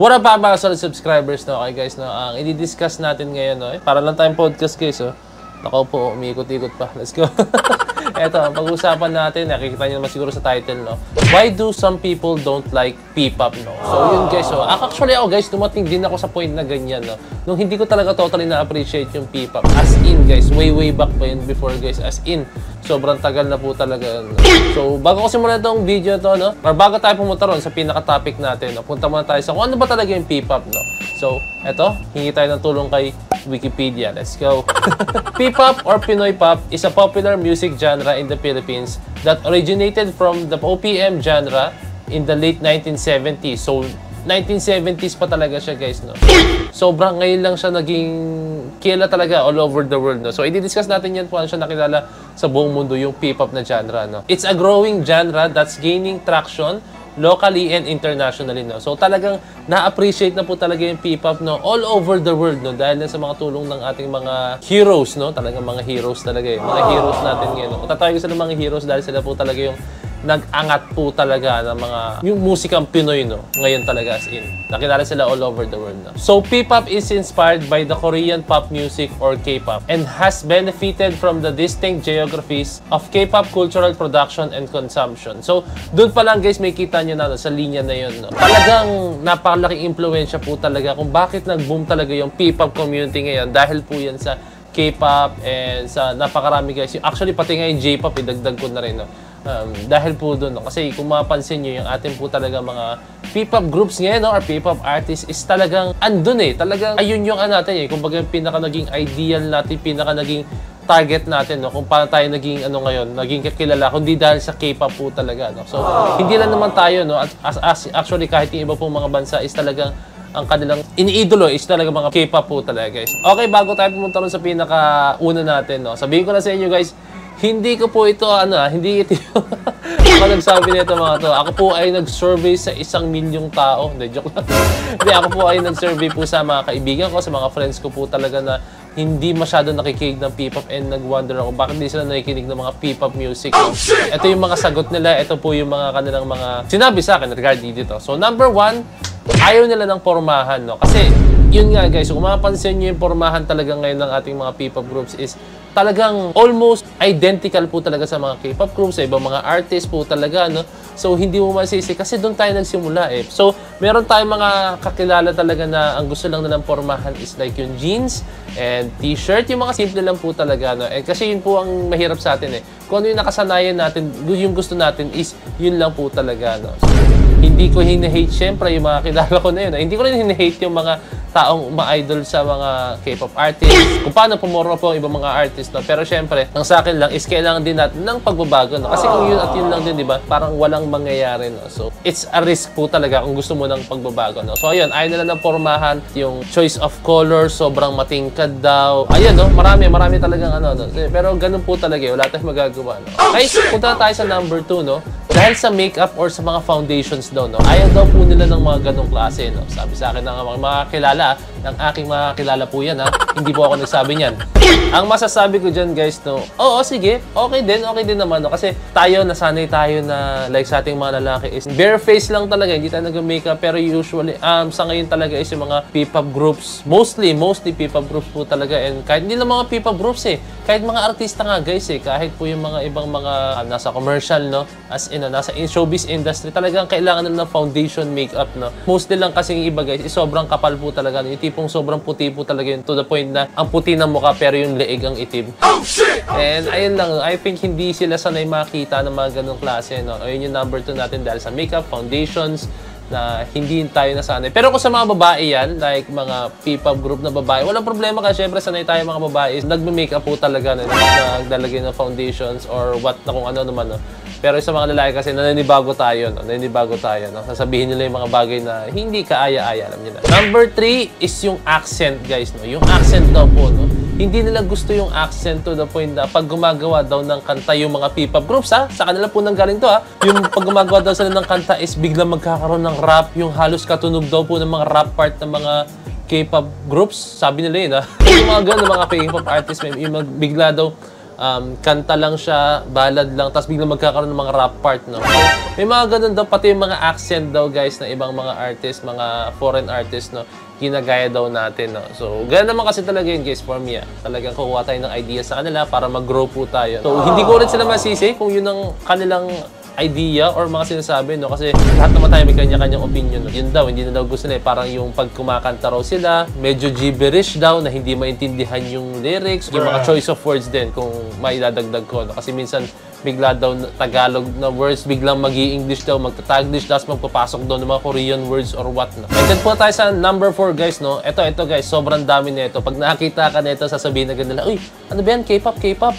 What up mga solid subscribers, no? Okay guys, no? Ang i-discuss natin ngayon, no? Para lang tayong podcast guys, oh. Nako po, umiikot-ikot pa. Let's go. Eto, ang pag-usapan natin, nakikita nyo naman siguro sa title, no? Why do some people don't like P-pop, no? So yun guys, so actually ako guys, dumating din ako sa point na ganyan, no? Nung hindi ko talaga totally na-appreciate yung P-pop. As in guys, way back pa yun before guys, as in. Sobrang tagal na po talaga. No? So, bago ko simulan itong video to, no? Or bago tayo pumunta ron sa pinaka-topic natin, no? Punta muna tayo sa kung ano ba talaga yung P-pop, no? So, eto, hingi tayo ng tulong kay Wikipedia. Let's go. P-pop or Pinoy pop is a popular music genre in the Philippines that originated from the OPM genre in the late 1970s. So, 1970s pa talaga siya guys, no? Sobrang ngayon lang siya naging kilala talaga all over the world, no? So, i-discuss natin yan kung ano siya nakilala sa buong mundo, yung P-pop na genre, no? It's a growing genre that's gaining traction locally and internationally, no? So, talagang na-appreciate na po talaga yung P-pop, no? All over the world, no? Dahil na sa mga tulong ng ating mga heroes, no? Talagang mga heroes talaga, eh. Mga heroes natin ngayon, no? Tatawag ko sila mga heroes dahil sila po talaga yung nag-angat po talaga ng mga yung musikang Pinoy, no? Ngayon talaga as in. Nakilala sila all over the world, no? So, P-pop is inspired by the Korean pop music or K-pop and has benefited from the distinct geographies of K-pop cultural production and consumption. So, doon pa lang guys, may kita nyo na no, sa linya na yun, no? Talagang napakalaking impluensya po talaga kung bakit nag-boom talaga yung P-pop community ngayon dahil po yan sa K-pop and sa napakarami guys. Actually, pati nga yung J-pop, idagdag ko na rin, no? Dahil po doon, no? Kasi kung mapapansin nyo, yung ating po talaga mga P-pop groups ngayon, no? Or P-pop artists is talagang andun eh. Talagang ayun yung natin eh. Kumbaga yung pinaka naging ideal natin, pinaka naging target natin, no? Kung paano tayo naging ano ngayon, naging kakilala, kundi dahil sa K-pop po talaga, no? So, hindi lang naman tayo, no? Actually, kahit yung iba pong mga bansa is talagang ang kanilang iniidolo is talaga mga K-pop po talaga, guys. Okay, bago tayo pumunta rin sa pinaka-una natin, no? Sabihin ko na sa inyo, guys, hindi ko po ito, hindi ito ako nagsabi nito mga to. Ako po ay nag-survey sa 1,000,000 tao. Hindi, joke lang. Hindi, ako po ay nag-survey po sa mga kaibigan ko, sa mga friends ko po talaga na hindi masyado nakikinig ng P-pop and nag-wonder ako bakit hindi sila nakikinig ng mga P-pop music. No? Ito yung mga sagot nila, ito po yung mga kanilang mga sinabi sa akin regarding dito. So, number 1, ayaw nila ng pormahan, no? Kasi, yun nga guys, kung mapapansin nyo yung pormahan talaga ngayon ng ating mga P-pop groups is talagang almost identical po talaga sa mga K-pop groups, sa ibang mga artists po talaga, no? So, hindi mo masisi kasi doon tayo nagsimula eh. So, meron tayong mga kakilala talaga na ang gusto lang nilang pormahan is like yung jeans and t-shirt, yung mga simple lang po talaga, no? Eh, kasi yun po ang mahirap sa atin eh. Kung ano yung nakasanayan natin, yung gusto natin is yun lang po talaga, no? So, hindi ko hina-hate syempre yung mga kilala ko na yun. Hindi ko rin hina-hate yung mga taong ma-idol sa mga K-pop artists, kung paano pumorma po ang ibang mga artists, no? Pero syempre, ang sa akin lang is kailangan din natin ng pagbabago, no? Kasi kung yun at yun lang din, di ba? Parang walang mangyayari, no? So, it's a risk po talaga kung gusto mo ng pagbabago, no? So, ayun, ayaw nila ng pormahan, yung choice of color, sobrang matingkad daw. Ayun, no? Marami talagang ano, no? Pero ganun po talaga, wala tayong magagawa, no? Okay, punta na tayo sa number 2, no? Dahil sa makeup or sa mga foundations daw, no? Ayaw daw po nila ng mga ganong klase, no? Sabi sa akin ng mga kilala, ng aking mga kilala po yan, ha? Hindi po ako nagsabi niyan. Ang masasabi ko dyan, guys, no? Oo, sige. Okay din naman, no? Kasi tayo, nasanay tayo na, like sa ating mga lalaki is bare face lang talaga, hindi tayo nag-makeup. Pero usually, sa ngayon talaga is yung mga P-pop groups, mostly P-pop groups po talaga. And kahit hindi lang mga P-pop groups, eh. Kahit mga artista nga, guys, eh. Kahit po yung mga ibang mga nasa commercial, no? As in, nasa showbiz industry, talagang kailangan na ng foundation makeup, no? Mostly lang kasi yung iba, guys, is sobrang kapal po talaga. Yung tipong sobrang puti po talaga yun to the point na ang puti ng mukha pero yung leeg ang itim. And ayun lang, I think hindi sila sanay makita ng mga ganong klase, no? Ayun yung number 2 natin dahil sa makeup, foundations, na hindi tayo nasanay. Pero kung sa mga babae yan, like mga P-pop group na babae, walang problema kasi syempre sanay tayo mga babae, nagme-makeup po talaga na naglalagay ng foundations or what na kung ano naman, no? Pero sa mga lalaki kasi naninibago tayo, no? Naninibago tayo, no? Sasabihin nila yung mga bagay na hindi kaaya-aya, alam niyo na. Number 3 is yung accent, guys, no? Yung accent daw po, no? Hindi nila gusto yung accent to the point na pag gumagawa daw ng kanta yung mga P-pop groups, ha? Sa kanila po nanggaling to, ha? Yung pag gumagawa daw sila ng kanta is biglang magkakaroon ng rap, yung halos katunog daw po ng mga rap part ng mga K-pop groups, sabi nila yun, ha? Yung mga ganun, mga K-pop artists, yung bigla daw kanta lang siya, ballad lang, tapos biglang magkakaroon ng mga rap part, no? So, may mga ganun daw, pati yung mga accent daw, guys, na ibang mga artist, mga foreign artist, no? Ginagaya daw natin, no? So, ganun naman kasi talaga yun, guys, for me, Talagang kukuha tayo ng idea sa kanila para mag-grow po tayo. So, hindi ko rin sila masisi kung yun ang kanilang idea or mga sinasabi, no? Kasi lahat naman tayo may kanya-kanyang opinion, no? Yun daw, hindi na daw gusto nila. Parang yung pag kumakanta raw sila, medyo gibberish daw na hindi maintindihan yung lyrics. Yung mga choice of words din kung maidadagdag ko, no? Kasi minsan bigla daw Tagalog na words, biglang mag-i-English daw, magta-Taglish, tapos magpapasok daw ng mga Korean words or what, no? And then po tayo sa number 4, guys, no? Ito guys, sobrang dami nito. Pag nakakita ka nito, sasabihin na nila, uy, ano ba yan? K-pop, K-pop.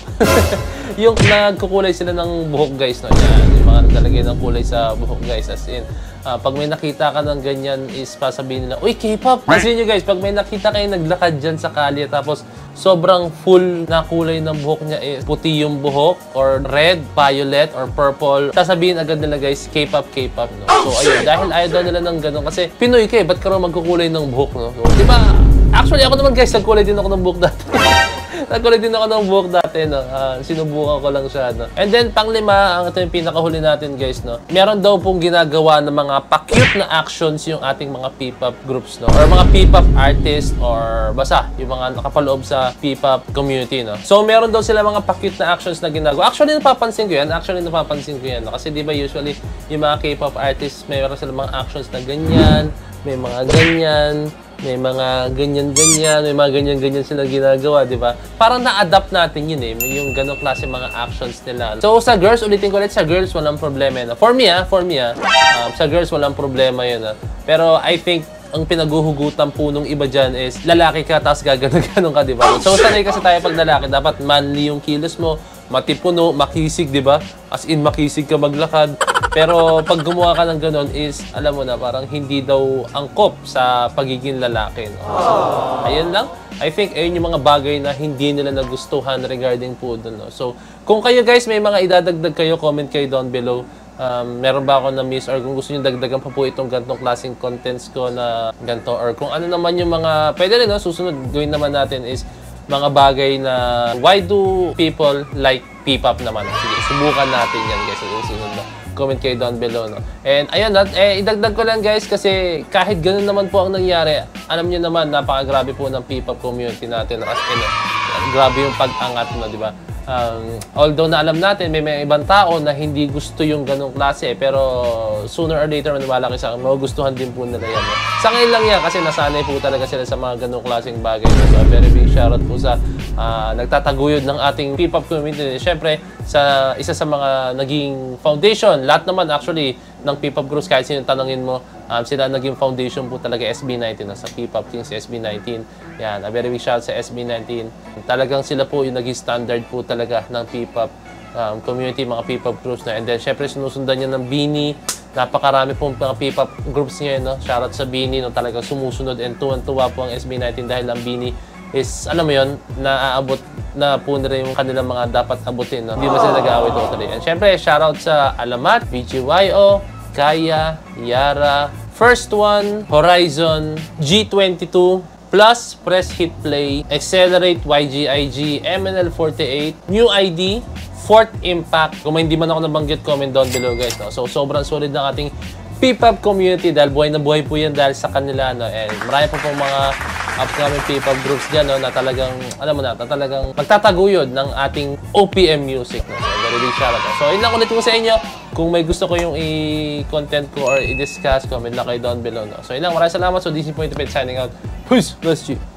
Yung nagkukulay sila ng buhok, guys, no? Yan, yung mga naglalagay ng kulay sa buhok, guys, as in. Pag may nakita ka ng ganyan is sasabihin nila, uy, K-pop! Kasi nyo guys, pag may nakita kayo naglakad dyan sa kalye tapos sobrang full na kulay ng buhok niya is puti yung buhok or red, violet, or purple, sasabihin agad nila guys, K-pop, K-pop, no? So ayun, dahil ayaw daw nila ng ganun kasi Pinoy ka ba't ka raw magkukulay ng buhok, no? So, diba? Actually, ako naman guys, nagkulay din ako ng buhok dati. Nagkulay din ako ng buhok dati, no? Sinubukan ko lang siya, no? And then, panglima, ito yung pinakahuli natin, guys, no? Meron daw pong ginagawa ng mga pa-cute na actions yung ating mga P-pop groups, no? Or mga P-pop artists, or basta, yung mga nakapaloob sa P-pop community, no? So, meron daw sila mga pa-cute na actions na ginagawa. Actually, napapansin ko yan, no? Kasi, di ba, usually, yung mga K-pop artists, meron sila mga actions na ganyan, may mga ganyan, may mga ganyan-ganyan, may mga ganyan-ganyan silang ginagawa, di ba? Parang na-adapt natin yun, yung ganong klase mga actions nila. So, sa girls, ulitin ko ulit, sa girls, walang problema yun. For me, sa girls, walang problema yun. Pero I think, ang pinaguhugutan po nung iba dyan is, lalaki ka, tapos gaganon ka, di ba? So, sanay kasi tayo pag lalaki, dapat manly yung kilos mo, matipuno, makisig, di ba? As in, makisig ka maglakad. Pero pag gumawa ka ng ganon is, alam mo na, parang hindi daw angkop sa pagiging lalaki, no? So, ayun lang. I think ayun yung mga bagay na hindi nila nagustuhan regarding po dun, no? So, kung kayo guys, may mga idadagdag kayo, comment kayo down below. Meron ba ako na-miss or kung gusto nyo dagdagan pa po itong gantong klaseng contents ko na ganto or kung ano naman yung mga, pwede rin, no? Susunod, gawin naman natin is mga bagay na why do people like P-pop naman? Sige, subukan natin yan guys sa susunod, no? Comment kayo down below, no? And ayun, idagdag ko lang guys kasi kahit ganun naman po ang nangyari, alam niyo naman, napakagrabe po ng P-pop community natin. As in, grabe yung pag-angat, no, di ba? Although na alam natin, may mga ibang tao na hindi gusto yung ganong klase, pero sooner or later, maniwala kayo sa akin, magugustuhan din po nila yan. No? Sa ngayon lang yan, kasi nasanay po talaga sila sa mga ganong klaseng bagay. No? So, very big shoutout po sa nagtataguyod ng ating P-pop community. Siyempre, sa isa sa mga naging foundation, lahat naman actually ng P-pop groups, kahit sino tanongin mo, sila naging foundation po talaga SB19, sa P-pop Kings SB19. Yan, a very big shout sa SB19. Talagang sila po yung naging standard po talaga ng P-pop community, mga P-pop groups na. And then, syempre, sinusundan niya ng BINI. Napakarami po mga P-pop groups ngayon, no? Shoutout sa BINI, no? Talagang sumusunod and tuwan-tuwa po ang SB19 dahil ang BINI is, alam mo yun, naaabot na po nila yung kanilang mga dapat abutin, no? Hindi ba sila nag-aaway totally. And syempre, shoutout sa Alamat, VGYO, Kaya, Yara, First One, Horizon, G22, Plus, Press Hit Play, Accelerate, YGIG, MNL48, New ID, Fourth Impact. Kung hindi man ako nabanggit, comment down below guys, no? So, sobrang solid ng ating P-pop community dahil buhay na buhay po yan dahil sa kanila, no? And marami po pong mga upcoming P-pop groups dyan, no? Na talagang, alam mo na, talagang magtataguyod ng ating OPM music, no? So, very big shoutout. So, yun lang ulit ko sa inyo. Kung may gusto ko yung i-content ko or i-discuss, comment lang kayo down below, no? So, yun lang. Maraming salamat. So, DC Point signing out. Peace! Bless you!